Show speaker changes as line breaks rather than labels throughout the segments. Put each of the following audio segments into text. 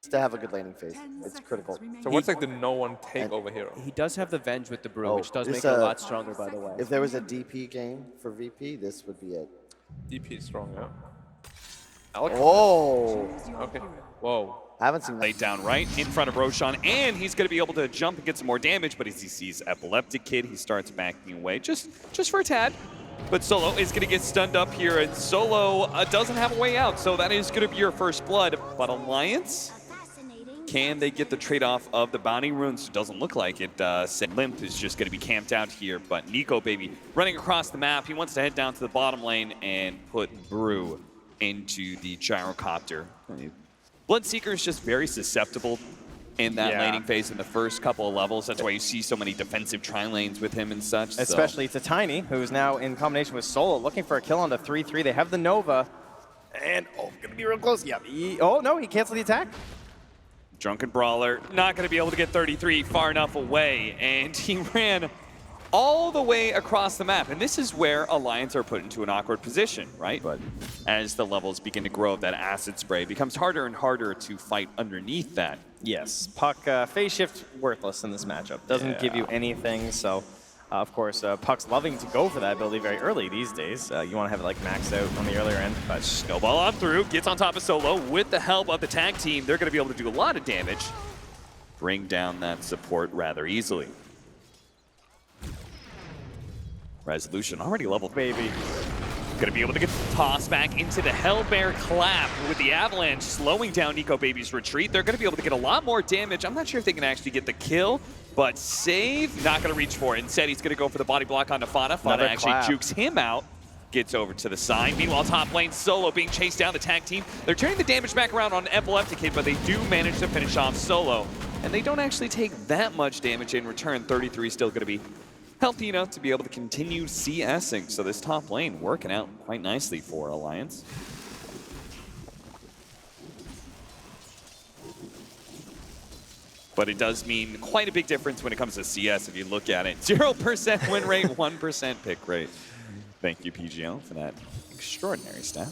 to have a good laning phase. It's critical.
So what's like the no one take over hero?
He does have the Venge with the Brew, which does
this,
make it a lot stronger, by the way.
If there was a DP game for VP, this would be it.
DP is strong, yeah.
Oh!
Okay. Whoa.
I haven't seen that.
Laid down right in front of Roshan, and he's going to be able to jump and get some more damage, but as he sees Epileptic Kid, he starts backing away just for a tad. But Solo is going to get stunned up here, and Solo doesn't have a way out, so that is going to be your first blood. But Alliance, can they get the trade-off of the bounty runes? It doesn't look like it. Limp is just going to be camped out here, but Nico Baby running across the map. He wants to head down to the bottom lane and put Brew into the gyrocopter. Bloodseeker is just very susceptible in that laning phase in the first couple of levels. That's why you see so many defensive tri-lanes with him and such.
Especially to Tiny, who's now in combination with Solo, looking for a kill on the 3-3. They have the Nova, and gonna be real close. Yeah. Oh no, he canceled the attack.
Drunken Brawler not going to be able to get 33 far enough away, and he ran all the way across the map. And this is where Alliance are put into an awkward position, right? But as the levels begin to grow, that acid spray it becomes harder and harder to fight underneath that.
Yes, Puck phase shift worthless in this matchup. Doesn't give you anything, so of course Puck's loving to go for that ability very early these days. You want to have it like maxed out on the earlier end. But
Snowball on through, gets on top of Solo with the help of the tag team. They're going to be able to do a lot of damage, bring down that support rather easily. Resolution already leveled, baby. Going to be able to get tossed back into the Hellbear Clap with the Avalanche slowing down Nico Baby's retreat. They're going to be able to get a lot more damage. I'm not sure if they can actually get the kill, but save, not going to reach for it. Instead, he's going to go for the body block on Fana. Fana actually jukes him out, gets over to the side. Meanwhile, top lane, Solo being chased down, the tag team. They're turning the damage back around on Epileptic Kid, but they do manage to finish off Solo. And they don't actually take that much damage in return. 33 still going to be healthy enough to be able to continue CSing. So this top lane working out quite nicely for Alliance. But it does mean quite a big difference when it comes to CS if you look at it. 0% win rate, 1% pick rate. Thank you, PGL, for that extraordinary stat.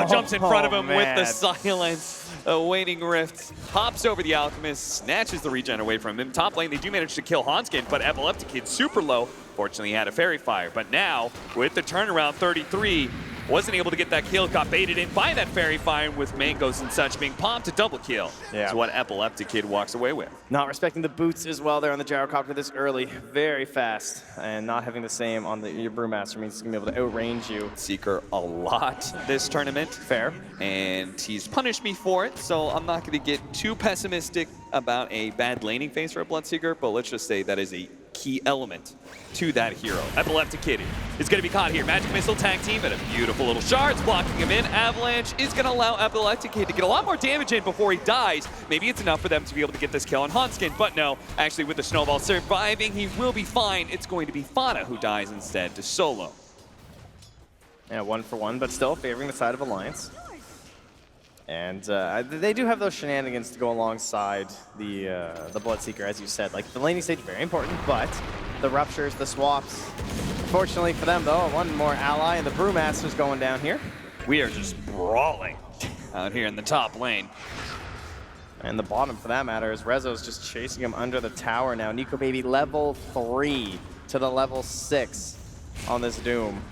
Jumps in front of him with the silence. Awaiting Rift, hops over the Alchemist, snatches the regen away from him. Top lane, they do manage to kill Hanskin, but Epileptic Kid super low. Fortunately, he had a Fairy Fire. But now, with the turnaround, 33 wasn't able to get that kill, got baited in by that Fairy Fire with mangoes and such being popped, a double kill. Yeah. That's what Epileptic Kid walks away with.
Not respecting the boots as well there on the gyrocopter this early. Very fast. And not having the same on your Brewmaster means he's going to be able to outrange you.
Seeker a lot this tournament.
Fair.
And he's punished me for it, so I'm not going to get too pessimistic about a bad laning phase for a Bloodseeker, but let's just say that is a key element to that hero. Epileptic Kid is going to be caught here. Magic Missile tag team and a beautiful little shards blocking him in. Avalanche is going to allow Epileptic Kid to get a lot more damage in before he dies. Maybe it's enough for them to be able to get this kill on Hanskin, but no. Actually, with the Snowball surviving, he will be fine. It's going to be Fana who dies instead to Solo.
Yeah, 1-for-1, but still favoring the side of Alliance. And they do have those shenanigans to go alongside the Bloodseeker, as you said. Like, the laning stage, very important, but the ruptures, the swaps. Fortunately for them, though, one more ally, and the Brewmaster's going down here.
We are just brawling out here in the top lane.
And the bottom, for that matter, is Rezo's just chasing him under the tower now. Nico Baby level 3 to the level 6 on this Doom.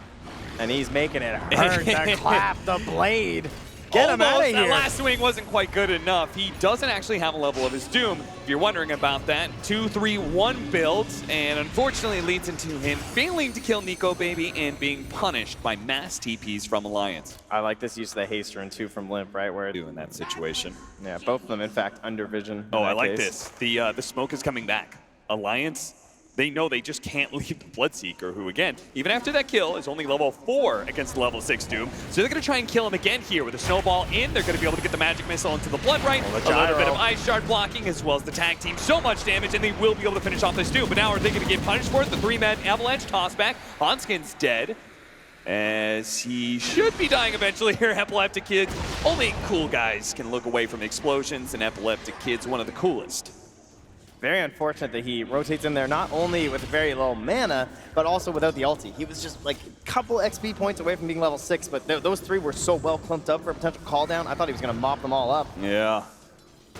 And he's making it hurt to clap the blade. Get him out of here.
That last swing wasn't quite good enough. He doesn't actually have a level of his Doom. If you're wondering about that, 2-3-1 build, and unfortunately leads into him failing to kill Nico Baby and being punished by mass TPs from Alliance.
I like this use of the haste rune too from Limp, right? Where
in that situation.
Yeah, both of them, in fact, under vision.
Oh, I like this. The smoke is coming back. Alliance, they know they just can't leave the Bloodseeker, who, again, even after that kill, is only level 4 against level 6 Doom. So they're going to try and kill him again here with a Snowball in. They're going to be able to get the Magic Missile into the Blood Right. A little bit of Ice Shard blocking, as well as the tag team. So much damage, and they will be able to finish off this Doom. But now are they going to get punished for it? The 3-man Avalanche tossback. Hanskin's dead, as he should be dying eventually here. Epileptic Kid. Only cool guys can look away from explosions, and Epileptic Kid's one of the coolest.
Very unfortunate that he rotates in there not only with very low mana, but also without the ulti. He was just like a couple XP points away from being level 6, but those 3 were so well clumped up for a potential call down. I thought he was going to mop them all up.
Yeah.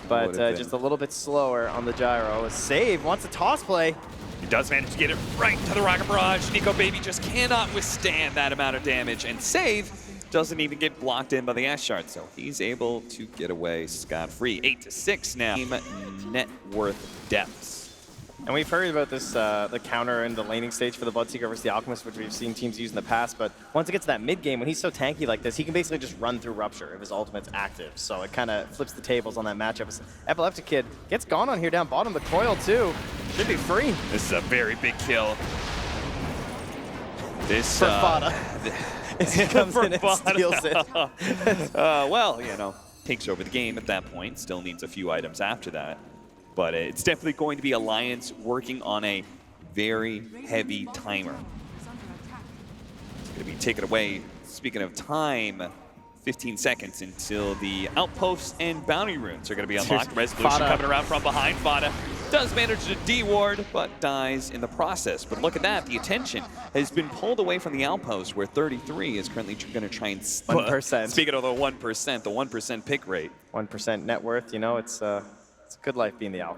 But just a little bit slower on the gyro. Save wants a toss play.
He does manage to get it right into the rocket barrage. Nico Baby just cannot withstand that amount of damage, and Save doesn't even get blocked in by the Ash Shard, so he's able to get away scot-free. 8-6 now. Team net worth depths.
And we've heard about this, the counter in the laning stage for the Bloodseeker versus the Alchemist, which we've seen teams use in the past, but once it gets to that mid game, when he's so tanky like this, he can basically just run through Rupture if his ultimate's active. So it kind of flips the tables on that matchup. Epileptic Kid gets gone on here down bottom, but Coil too should be free.
This is a very big kill. This
For Fada. He comes in and steals it.
Well, you know, takes over the game at that point. Still needs a few items after that. But it's definitely going to be Alliance working on a very heavy timer. It's going to be taken away. Speaking of time, 15 seconds until the outposts and bounty runes are going to be unlocked. Resolution
Fada
coming around from behind. Fada does manage to de-ward, but dies in the process. But look at that. The attention has been pulled away from the outpost, where 33 is currently going to try and...
1%.
Speaking of the 1%, the 1% pick rate.
1% net worth, you know, it's a good life being the Alch.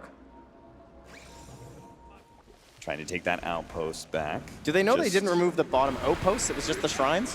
Trying to take that outpost back.
Do they know they didn't remove the bottom outposts? It was just the shrines?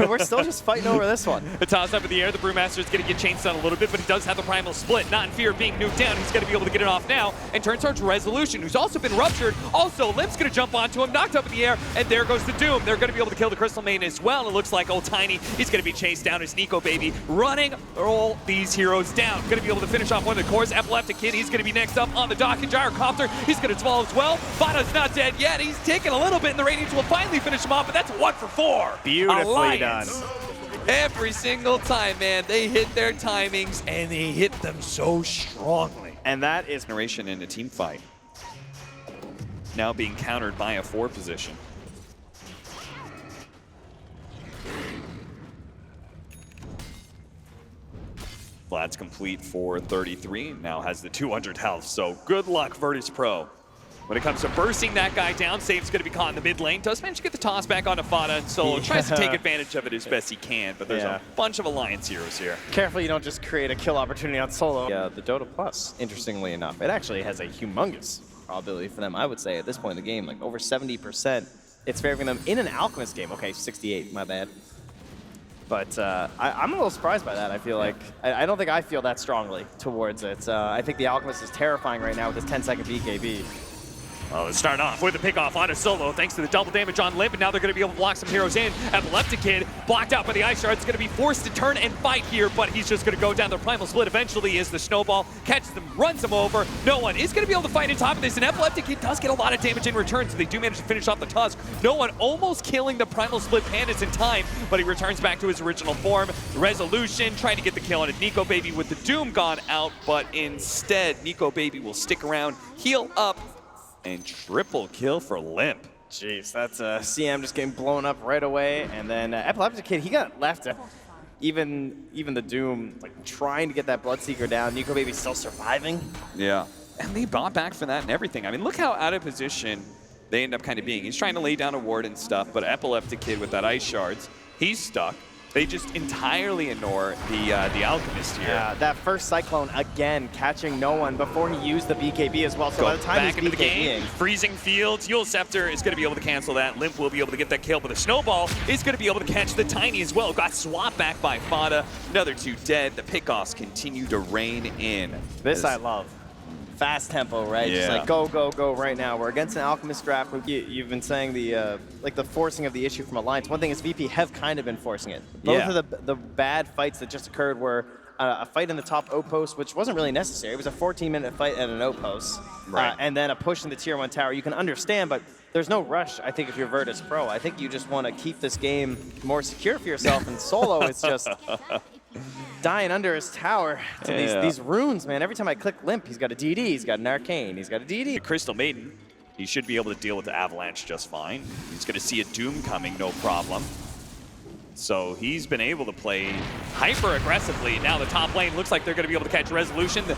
We're still just fighting over this one.
The toss up in the air. The Brewmaster is going to get changed down a little bit, but he does have the Primal Split. Not in fear of being nuked down. He's going to be able to get it off now and turns towards Resolution, who's also been ruptured. Also, Limp's going to jump onto him, knocked up in the air, and there goes the Doom. They're going to be able to kill the Crystal Maiden as well. It looks like Old Tiny, he's going to be chased down as Nico Baby, running all these heroes down. Going to be able to finish off one of the cores. Epileptic Kid, he's going to be next up on the dock, and Gyrocopter, he's going to fall as well. Fada's not dead yet. He's taken a little bit, and the Radiance will finally finish him off, but that's 1 for 4.
Beautifully done.
Every single time, man, they hit their timings, and they hit them so strongly.
And that is
Generation in a team fight. Now being countered by a 4 position. Vlad's complete for 33, now has the 200 health, so good luck, Virtus.pro. When it comes to bursting that guy down, Save's going to be caught in the mid lane. Does manage to get the toss back onto Fada, and Solo tries to take advantage of it as best he can, but there's a bunch of Alliance heroes here.
Careful you don't just create a kill opportunity on Solo. The Dota Plus, interestingly enough, it actually has a humongous probability for them, I would say, at this point in the game, like over 70%. It's favoring them in an Alchemist game. Okay, 68, my bad. But I'm a little surprised by that. I feel like, I don't think I feel that strongly towards it. I think the Alchemist is terrifying right now with this 10-second BKB.
Well, let's start off with a pick off onto Solo, thanks to the double damage on Limp, and now they're going to be able to block some heroes in. Epileptic Kid, blocked out by the Ice Shard, is going to be forced to turn and fight here, but he's just going to go down the Primal Split eventually as the Snowball catches them, runs them over. No one is going to be able to fight on top of this, and Epileptic Kid does get a lot of damage in return, so they do manage to finish off the Tusk. No one almost killing the Primal Split Pandas in time, but he returns back to his original form. Resolution trying to get the kill on it. Nico Baby with the Doom gone out, but instead, Nico Baby will stick around, heal up, and triple kill for Limp.
Jeez, that's CM just getting blown up right away. And then Epileptic Kid, he got left. Even the Doom, like trying to get that Bloodseeker down. Nico Baby's still surviving.
Yeah, and they bought back for that and everything. I mean, look how out of position they end up kind of being. He's trying to lay down a ward and stuff, but Epileptic Kid with that Ice Shards, he's stuck. They just entirely ignore the Alchemist here.
Yeah, that first Cyclone, again, catching no one before he used the BKB as well. So by the time
back
he's
into the
BKBing,
game, freezing fields, Yule Scepter is going to be able to cancel that. Limp will be able to get that kill, but the Snowball is going to be able to catch the Tiny as well. Got swapped back by Fada. Another 2 dead. The pickoffs continue to reign in.
This I love. Fast tempo, right?
Yeah.
Just like go, go, go right now. We're against an Alchemist draft. You've been saying the like the forcing of the issue from Alliance. One thing is VP have kind of been forcing it. Both of the bad fights that just occurred were a fight in the top outpost, which wasn't really necessary. It was a 14-minute fight at an outpost, and then a push in the tier 1 tower. You can understand, but there's no rush, I think, if you're Virtus.pro. I think you just want to keep this game more secure for yourself, and Solo is just dying under his tower to these runes, man. Every time I click Limp, he's got a DD, he's got an Arcane, he's got a DD.
The Crystal Maiden, he should be able to deal with the Avalanche just fine. He's going to see a Doom coming, no problem. So he's been able to play hyper aggressively. Now the top lane looks like they're going to be able to catch Resolution. The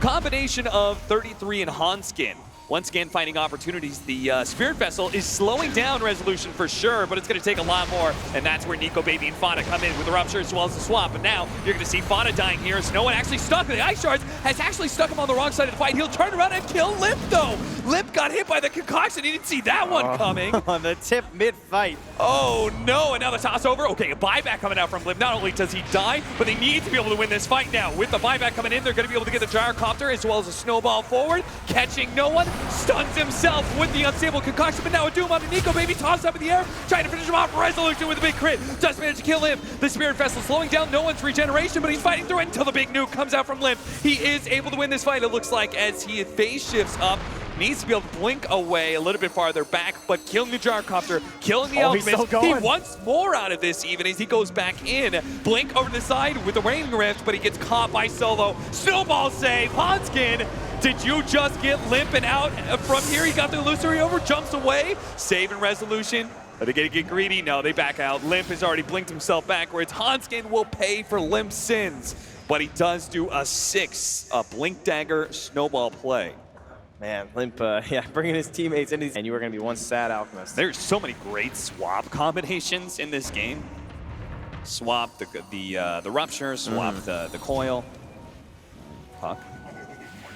Combination of 33 and Hanskin. Once again, finding opportunities. The Spirit Vessel is slowing down Resolution for sure, but it's going to take a lot more, and that's where Nico Baby and Fada come in with the Rupture as well as the swap. But now you're going to see Fada dying here as no one actually stuck. The Ice Shards has actually stuck him on the wrong side of the fight. He'll turn around and kill Limp, though. Limp got hit by the concoction. He didn't see that one coming.
On the tip mid-fight.
Oh, no, and now the toss over. Okay, a buyback coming out from Limp. Not only does he die, but they need to be able to win this fight now. With the buyback coming in, they're going to be able to get the Gyrocopter as well as a snowball forward. Catching no one, stuns himself with the unstable concoction, but now a Doom on the Nico Baby, tossed up in the air, trying to finish him off. Resolution with a big crit, just managed to kill him. The Spirit Vessel slowing down no one's regeneration, but he's fighting through it until the big nuke comes out from Limp. He is able to win this fight, it looks like, as he phase shifts up. Needs to be able to blink away a little bit farther back, but killing the Gyrocopter, killing the Alchemist. He wants more out of this even as he goes back in. Blink over to the side with the Raining Rift, but he gets caught by Solo. Snowball save, Hanskin. Did you just get limping out from here? He got the illusory over, jumps away, saving Resolution. Are they gonna get greedy? No, they back out. Limp has already blinked himself backwards. Hanskin will pay for Limp's sins, but he does do a Blink Dagger snowball play.
Man, Limp, yeah, bringing his teammates into these, and you were going to be one sad Alchemist.
There's so many great swap combinations in this game. Swap the Rupture, swap the Coil. Puck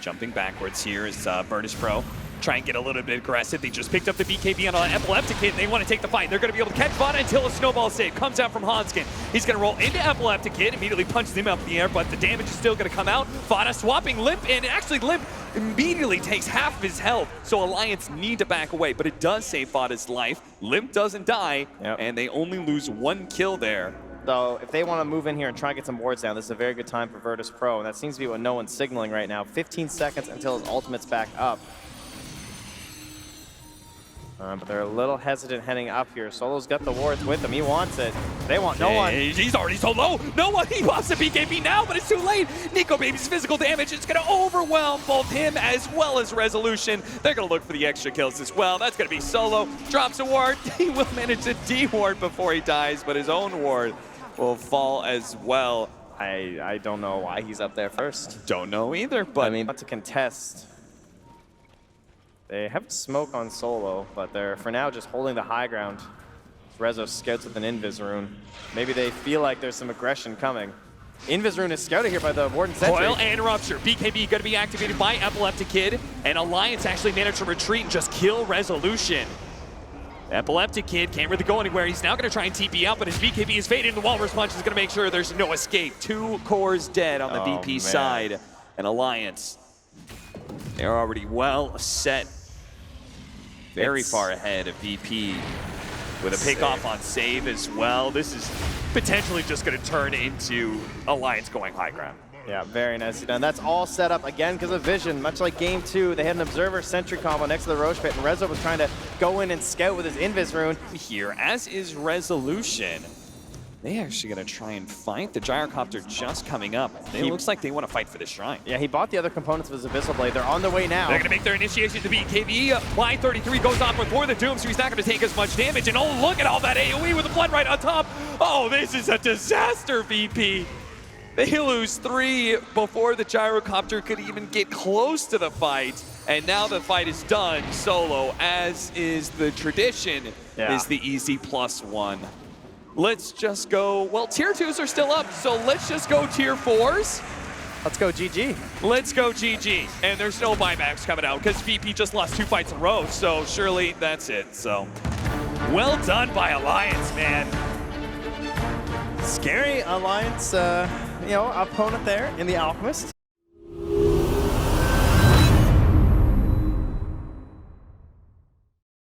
jumping backwards here is Virtus.pro. Try and get a little bit aggressive. They just picked up the BKB on an Epileptic Kid, and they want to take the fight. They're going to be able to catch Vada until a snowball save comes out from Hanskin. He's going to roll into Epileptic Kid, immediately punches him up in the air, but the damage is still going to come out. Vada swapping Limp, and actually Limp immediately takes half of his health, so Alliance need to back away, but it does save Vada's life. Limp doesn't die, and they only lose 1 kill there.
So if they want to move in here and try and get some wards down, this is a very good time for Virtus.pro, and that seems to be what no one's signaling right now. 15 seconds until his ultimate's back up. But they're a little hesitant heading up here. Solo's got the wards with him. He wants it. They want no one.
He's already so low. No one. He wants the BKB now, but it's too late. Nico Baby's physical damage is going to overwhelm both him as well as Resolution. They're going to look for the extra kills as well. That's going to be Solo. Drops a ward. He will manage to de-ward before he dies, but his own ward will fall as well.
I don't know why he's up there first.
Don't know either, but
I mean, not to contest. They have smoke on Solo, but they're, for now, just holding the high ground. Rezo scouts with an Invis Rune. Maybe they feel like there's some aggression coming. Invis Rune is scouted here by the Warden Sentry.
Coil and Rupture. BKB going to be activated by Epileptic Kid, and Alliance actually managed to retreat and just kill Resolution. Epileptic Kid can't really go anywhere. He's now going to try and TP out, but his BKB is fading. The Walrus Punch is going to make sure there's no escape. 2 cores dead on the VP side. And Alliance, they're already well set. Very far ahead of VP with a pickoff on save as well. This is potentially just going to turn into Alliance going high ground.
Yeah, very nicely done. That's all set up again because of Vision. Much like game 2, they had an Observer Sentry combo next to the Roche Pit, and Rezo was trying to go in and scout with his Invis Rune.
Here, as is Resolution. They actually going to try and fight the Gyrocopter just coming up. It looks like they want to fight for this shrine.
Yeah, he bought the other components of his Abyssal Blade. They're on their way now.
They're going to make their initiation to BKB. Y33 goes off before the Doom, so he's not going to take as much damage. And oh, look at all that AoE with the Blood right on top. Oh, this is a disaster, VP. They lose 3 before the Gyrocopter could even get close to the fight. And now the fight is done. Solo, as is the tradition, is the easy +1. Let's just go, well, tier 2s are still up, so let's just go tier 4s.
Let's go GG.
Let's go GG. And there's no buybacks coming out because VP just lost 2 fights in a row, so surely that's it. So, well done by Alliance, man.
Scary Alliance, opponent there in the Alchemist.